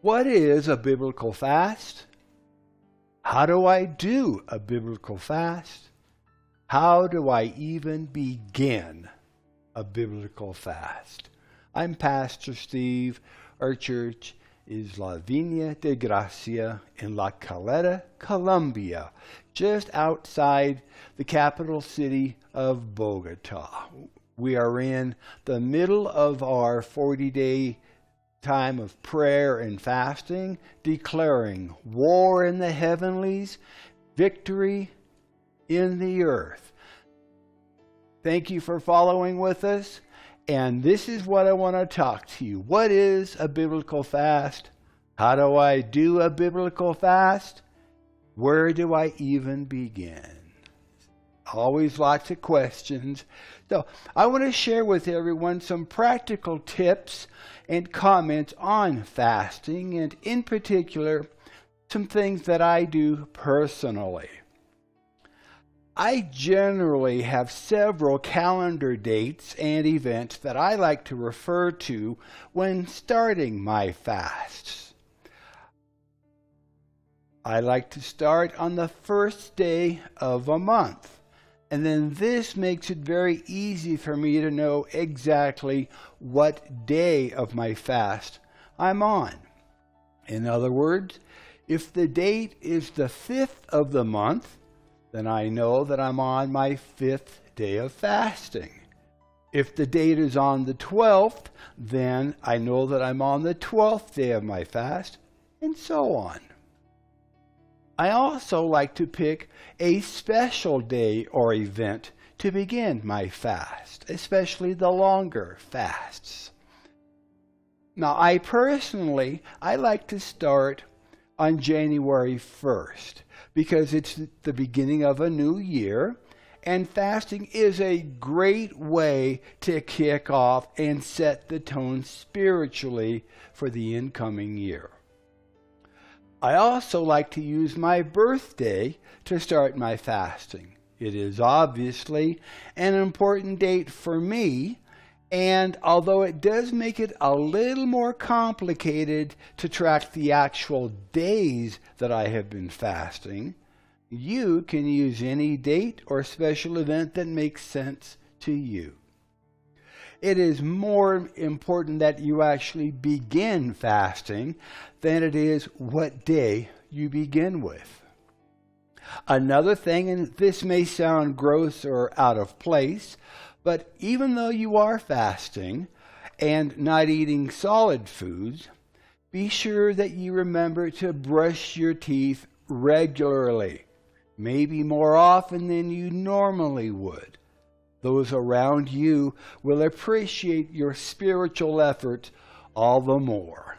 What is a biblical fast? How do I do a biblical fast? How do I even begin a biblical fast? I'm Pastor Steve. Our church is La Viña de Gracia in La Caleta, Colombia, just outside the capital city of Bogota. We are in the middle of our 40-day time of prayer and fasting, declaring war in the heavenlies, victory in the earth. Thank you for following with us. And this is what I want to talk to you. What is a biblical fast? How do I do a biblical fast? Where do I even begin? Always lots of questions. So I want to share with everyone some practical tips and comments on fasting, and in particular, some things that I do personally. I generally have several calendar dates and events that I like to refer to when starting my fasts. I like to start on the first day of a month. And then this makes it very easy for me to know exactly what day of my fast I'm on. In other words, if the date is the 5th of the month, then I know that I'm on my 5th day of fasting. If the date is on the 12th, then I know that I'm on the 12th day of my fast, and so on. I also like to pick a special day or event to begin my fast, especially the longer fasts. Now, I like to start on January 1st because it's the beginning of a new year, and fasting is a great way to kick off and set the tone spiritually for the incoming year. I also like to use my birthday to start my fasting. It is obviously an important date for me, and although it does make it a little more complicated to track the actual days that I have been fasting, you can use any date or special event that makes sense to you. It is more important that you actually begin fasting than it is what day you begin with. Another thing, and this may sound gross or out of place, but even though you are fasting and not eating solid foods, be sure that you remember to brush your teeth regularly, maybe more often than you normally would. Those around you will appreciate your spiritual effort all the more.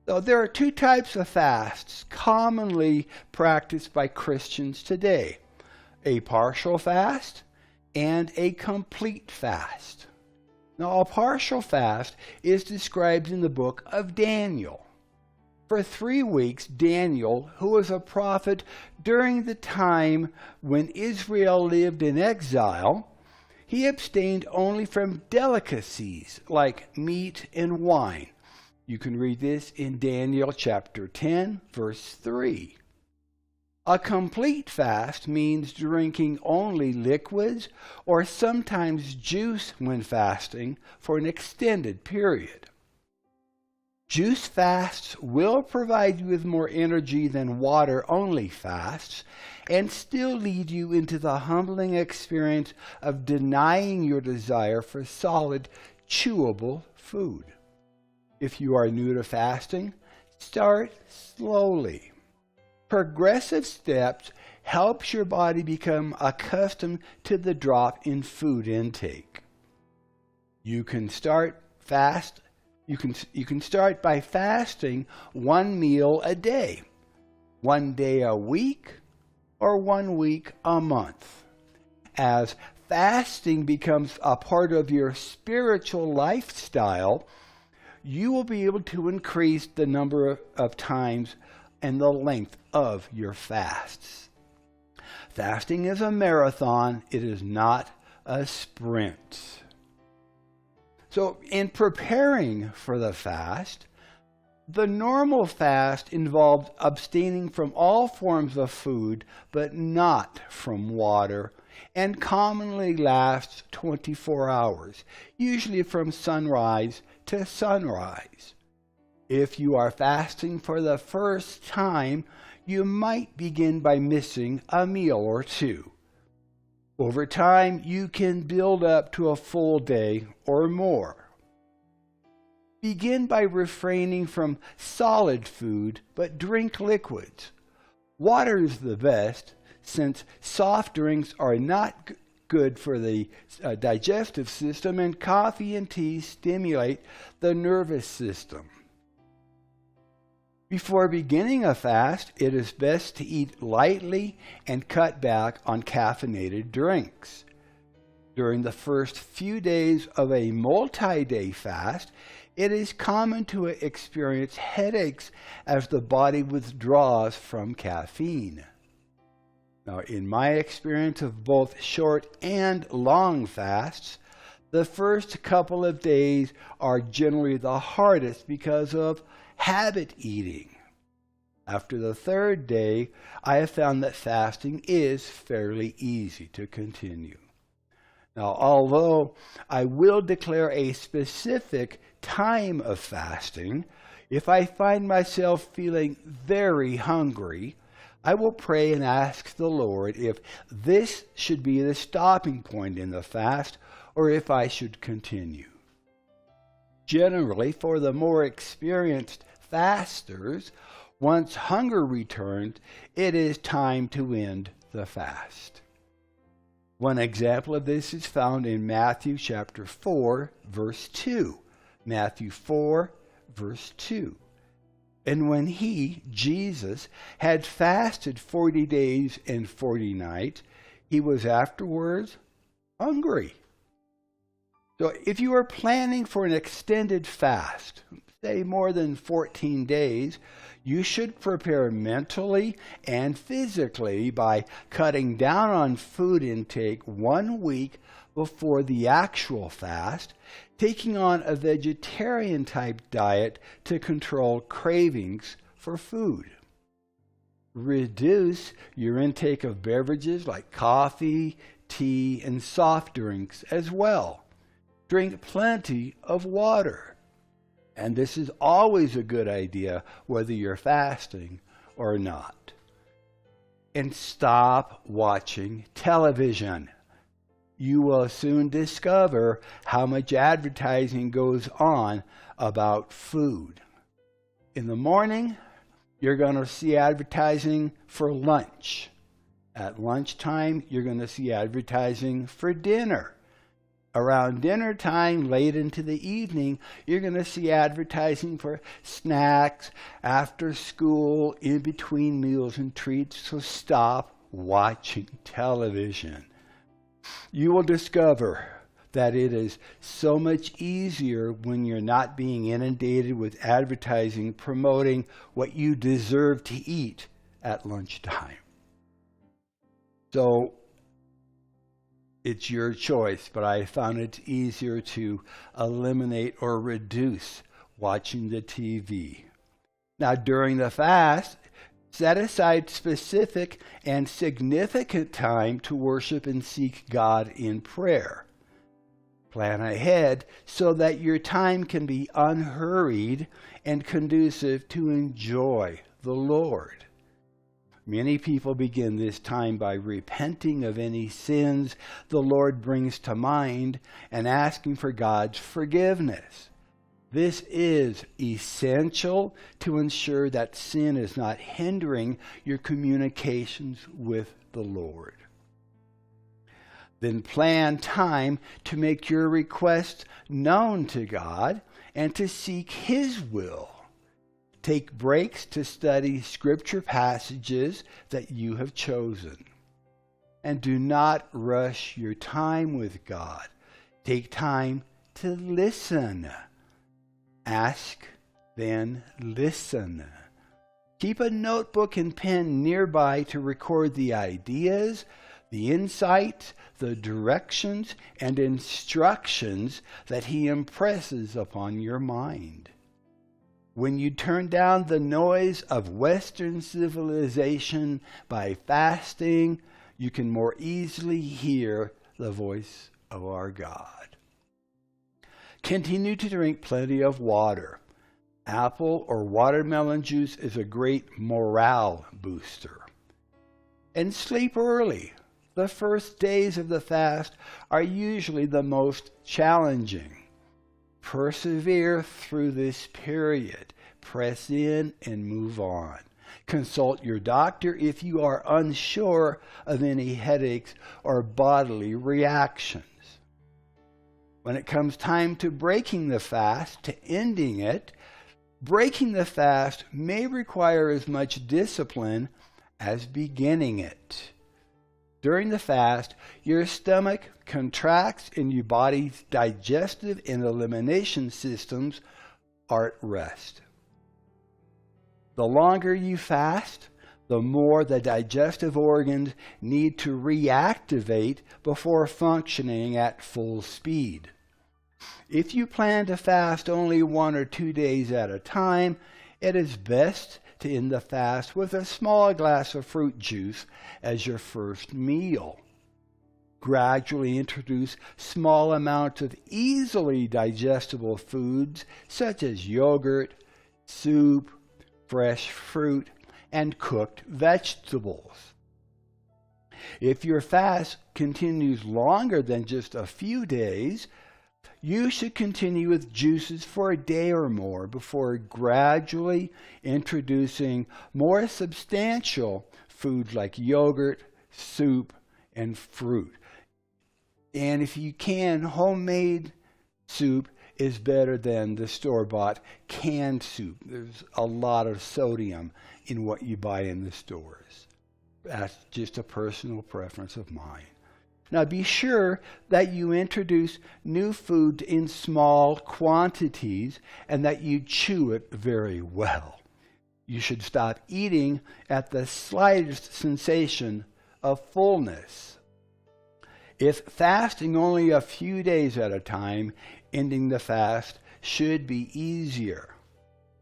So there are two types of fasts commonly practiced by Christians today: a partial fast and a complete fast. Now, a partial fast is described in the book of Daniel. For 3 weeks, Daniel, who was a prophet during the time when Israel lived in exile, he abstained only from delicacies like meat and wine. You can read this in Daniel chapter 10, verse 3. A complete fast means drinking only liquids or sometimes juice when fasting for an extended period. Juice fasts will provide you with more energy than water-only fasts and still lead you into the humbling experience of denying your desire for solid, chewable food. If you are new to fasting, start slowly. Progressive steps helps your body become accustomed to the drop in food intake. You can start by fasting 1 meal a day, 1 day a week, or 1 week a month. As fasting becomes a part of your spiritual lifestyle, you will be able to increase the number of times and the length of your fasts. Fasting is a marathon, it is not a sprint. So in preparing for the fast, The normal fast involves abstaining from all forms of food, but not from water, and commonly lasts 24 hours, usually from sunrise to sunrise. If you are fasting for the first time, you might begin by missing a meal or two. Over time, you can build up to a full day or more. Begin by refraining from solid food, but drink liquids. Water is the best, since soft drinks are not good for the digestive system, and coffee and tea stimulate the nervous system. Before beginning a fast, it is best to eat lightly and cut back on caffeinated drinks. During the first few days of a multi-day fast, it is common to experience headaches as the body withdraws from caffeine. Now, in my experience of both short and long fasts, the first couple of days are generally the hardest because of habit eating. After the third day, I have found that fasting is fairly easy to continue. Now, although I will declare a specific time of fasting, if I find myself feeling very hungry, I will pray and ask the Lord if this should be the stopping point in the fast or if I should continue. Generally, for the more experienced fasters, once hunger returns, it is time to end the fast. One example of this is found in Matthew chapter 4, verse 2. Matthew 4, verse 2. And when he, Jesus, had fasted 40 days and 40 nights, he was afterwards hungry. So if you are planning for an extended fast, say more than 14 days, you should prepare mentally and physically by cutting down on food intake 1 week before the actual fast, taking on a vegetarian type diet to control cravings for food. Reduce your intake of beverages like coffee, tea, and soft drinks as well. Drink plenty of water. And this is always a good idea, whether you're fasting or not. And stop watching television. You will soon discover how much advertising goes on about food. In the morning, you're going to see advertising for lunch. At lunchtime, you're going to see advertising for dinner. Around dinner time, late into the evening, you're going to see advertising for snacks, after school, in between meals and treats. So stop watching television. You will discover that it is so much easier when you're not being inundated with advertising promoting what you deserve to eat at lunchtime. So it's your choice, but I found it easier to eliminate or reduce watching the TV. Now, during the fast, set aside specific and significant time to worship and seek God in prayer. Plan ahead so that your time can be unhurried and conducive to enjoy the Lord. Many people begin this time by repenting of any sins the Lord brings to mind and asking for God's forgiveness. This is essential to ensure that sin is not hindering your communications with the Lord. Then plan time to make your requests known to God and to seek His will. Take breaks to study scripture passages that you have chosen. And do not rush your time with God. Take time to listen. Ask, then listen. Keep a notebook and pen nearby to record the ideas, the insights, the directions, and instructions that He impresses upon your mind. When you turn down the noise of Western civilization by fasting, you can more easily hear the voice of our God. Continue to drink plenty of water. Apple or watermelon juice is a great morale booster. And sleep early. The first days of the fast are usually the most challenging. Persevere through this period. Press in and move on. Consult your doctor if you are unsure of any headaches or bodily reactions. When it comes time to breaking the fast, to ending it, breaking the fast may require as much discipline as beginning it. During the fast, your stomach contracts and your body's digestive and elimination systems are at rest. The longer you fast, the more the digestive organs need to reactivate before functioning at full speed. If you plan to fast only 1 or 2 days at a time, it is best to end the fast with a small glass of fruit juice as your first meal. Gradually introduce small amounts of easily digestible foods such as yogurt, soup, fresh fruit, and cooked vegetables. If your fast continues longer than just a few days, you should continue with juices for a day or more before gradually introducing more substantial foods like yogurt, soup, and fruit. And if you can, homemade soup is better than the store-bought canned soup. There's a lot of sodium in what you buy in the stores. That's just a personal preference of mine. Now be sure that you introduce new food in small quantities and that you chew it very well. You should stop eating at the slightest sensation of fullness. If fasting only a few days at a time, ending the fast should be easier.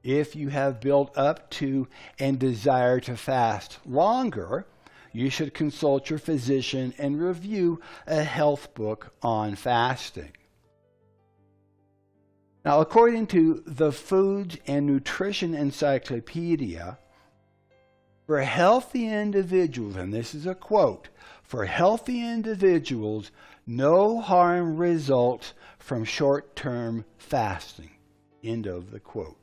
If you have built up to and desire to fast longer, you should consult your physician and review a health book on fasting. Now, according to the Food and Nutrition Encyclopedia, for healthy individuals, and this is a quote, for healthy individuals, no harm results from short-term fasting. End of the quote.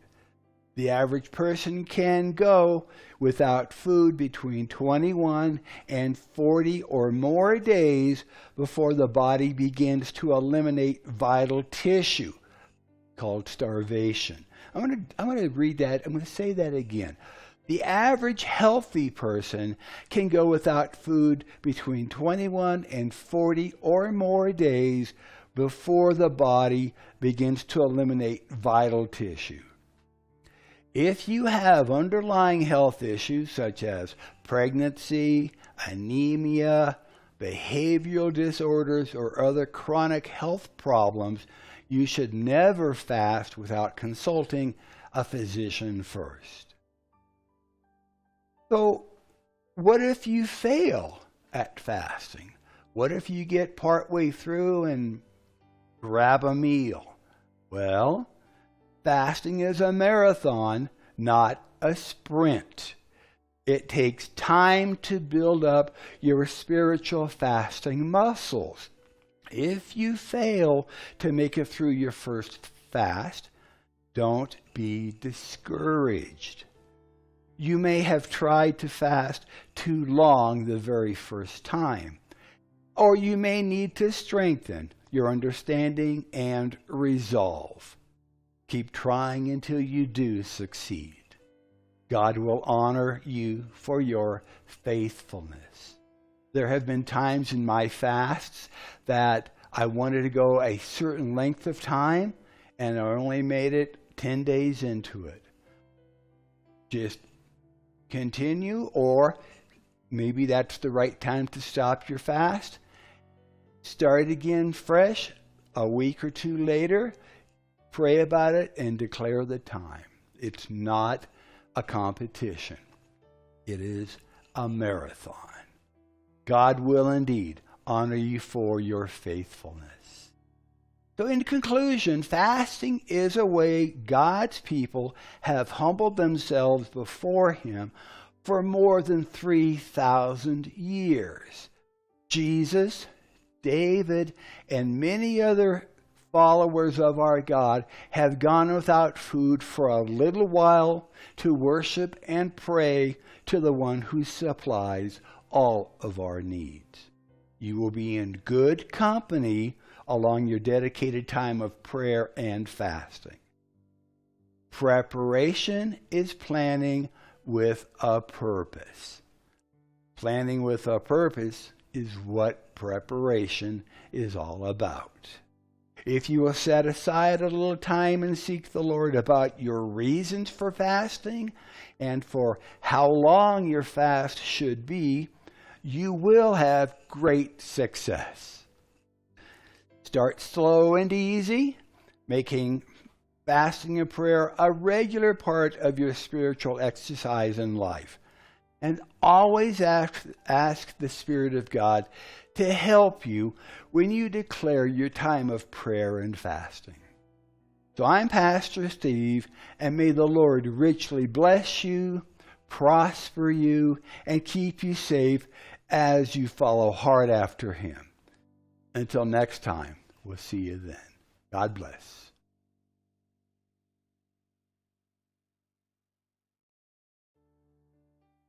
The average person can go without food between 21 and 40 or more days before the body begins to eliminate vital tissue, called starvation. I'm going to read that. I'm going to say that again. The average healthy person can go without food between 21 and 40 or more days before the body begins to eliminate vital tissue. If you have underlying health issues such as pregnancy, anemia, behavioral disorders, or other chronic health problems, you should never fast without consulting a physician first. So, what if you fail at fasting? What if you get partway through and grab a meal? Well, fasting is a marathon, not a sprint. It takes time to build up your spiritual fasting muscles. If you fail to make it through your first fast, don't be discouraged. You may have tried to fast too long the very first time, or you may need to strengthen your understanding and resolve. Keep trying until you do succeed. God will honor you for your faithfulness. There have been times in my fasts that I wanted to go a certain length of time, and I only made it 10 days into it. Just continue, or maybe that's the right time to stop your fast. Start again fresh a week or two later. Pray about it and declare the time. It's not a competition. It is a marathon. God will indeed honor you for your faithfulness. So in conclusion, fasting is a way God's people have humbled themselves before Him for more than 3,000 years. Jesus, David, and many other followers of our God have gone without food for a little while to worship and pray to the one who supplies all of our needs. You will be in good company along your dedicated time of prayer and fasting. Preparation is planning with a purpose. Planning with a purpose is what preparation is all about. If you will set aside a little time and seek the Lord about your reasons for fasting and for how long your fast should be, you will have great success. Start slow and easy, making fasting and prayer a regular part of your spiritual exercise in life. And always ask the Spirit of God to help you when you declare your time of prayer and fasting. So I'm Pastor Steve, and may the Lord richly bless you, prosper you, and keep you safe as you follow hard after Him. Until next time, we'll see you then. God bless.